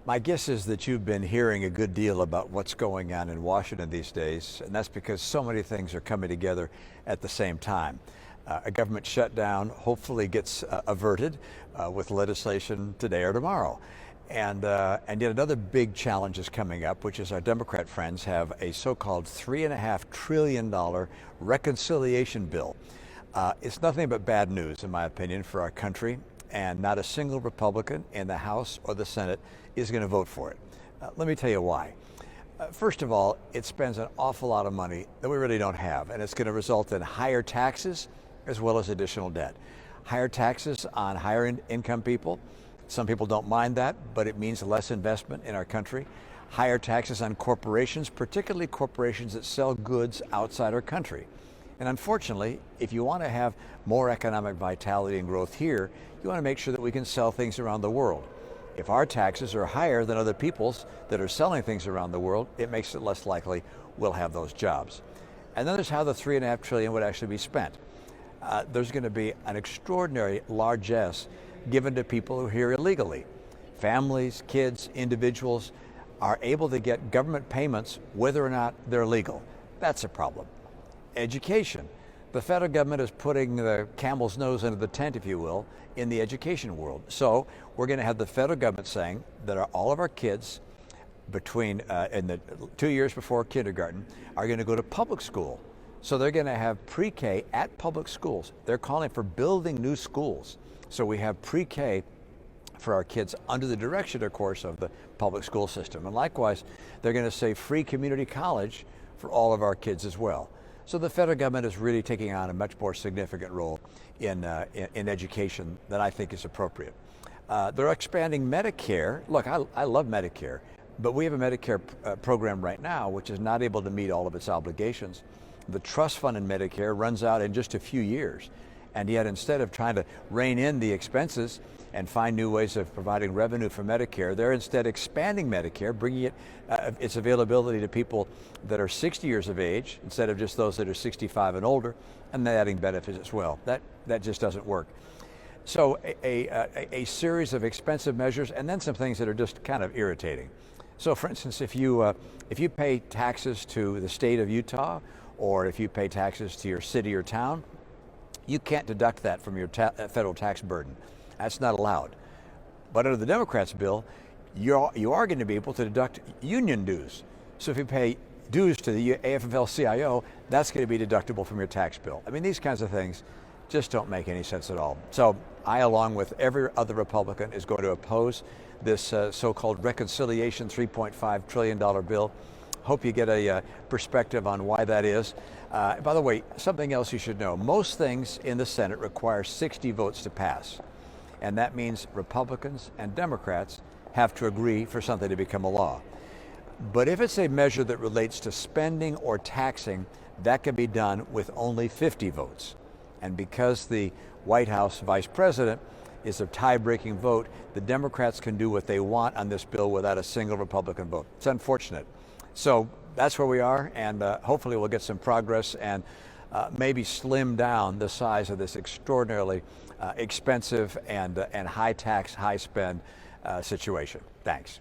My guess is that you've been hearing a good deal about what's going on in Washington these days, and that's because so many things are coming together at the same time. A government shutdown hopefully gets averted with legislation today or tomorrow. And yet another big challenge is coming up, which is our Democrat friends have a so-called $3.5 trillion reconciliation bill. It's nothing but bad news, in my opinion, for our country, and not a single Republican in the House or the Senate is going to vote for it. Let me tell you why. First of all, it spends an awful lot of money that we really don't have, and it's going to result in higher taxes as well as additional debt. Higher taxes on higher income people. Some people don't mind that, but it means less investment in our country. Higher taxes on corporations, particularly corporations that sell goods outside our country. And unfortunately, if you want to have more economic vitality and growth here, you want to make sure that we can sell things around the world. If our taxes are higher than other people's that are selling things around the world, it makes it less likely we'll have those jobs. And then there's how the $3.5 trillion would actually be spent. There's going to be an extraordinary largesse given to people who are here illegally. Families, kids, individuals are able to get government payments whether or not they're legal. That's a problem. Education. The federal government is putting the camel's nose into the tent, if you will, in the education world. So we're going to have the federal government saying that all of our kids between in the 2 years before kindergarten are going to go to public school. So they're going to have pre-K at public schools. They're calling for building new schools. So we have pre-K for our kids under the direction, of course, of the public school system. And likewise, they're going to say free community college for all of our kids as well. So the federal government is really taking on a much more significant role in education than I think is appropriate. They're expanding Medicare. Look, I love Medicare, but we have a Medicare program right now which is not able to meet all of its obligations. The trust fund in Medicare runs out in just a few years. And yet, instead of trying to rein in the expenses and find new ways of providing revenue for Medicare, they're instead expanding Medicare, bringing its availability to people that are 60 years of age instead of just those that are 65 and older, and then adding benefits as well. That just doesn't work. So a series of expensive measures, and then some things that are just kind of irritating. So, for instance, if you pay taxes to the state of Utah, or if you pay taxes to your city or town, you can't deduct that from your federal tax burden. That's not allowed. But under the Democrats' bill, you are going to be able to deduct union dues. So if you pay dues to the AFL-CIO, that's going to be deductible from your tax bill. I mean, these kinds of things just don't make any sense at all. So I, along with every other Republican, is going to oppose this so-called reconciliation $3.5 trillion bill. Hope you get a perspective on why that is. By the way, something else you should know. Most things in the Senate require 60 votes to pass. And that means Republicans and Democrats have to agree for something to become a law. But if it's a measure that relates to spending or taxing, that can be done with only 50 votes. And because the White House vice president is a tie-breaking vote, the Democrats can do what they want on this bill without a single Republican vote. It's unfortunate. So that's where we are, and hopefully we'll get some progress and maybe slim down the size of this extraordinarily expensive and high tax, high spend situation. Thanks.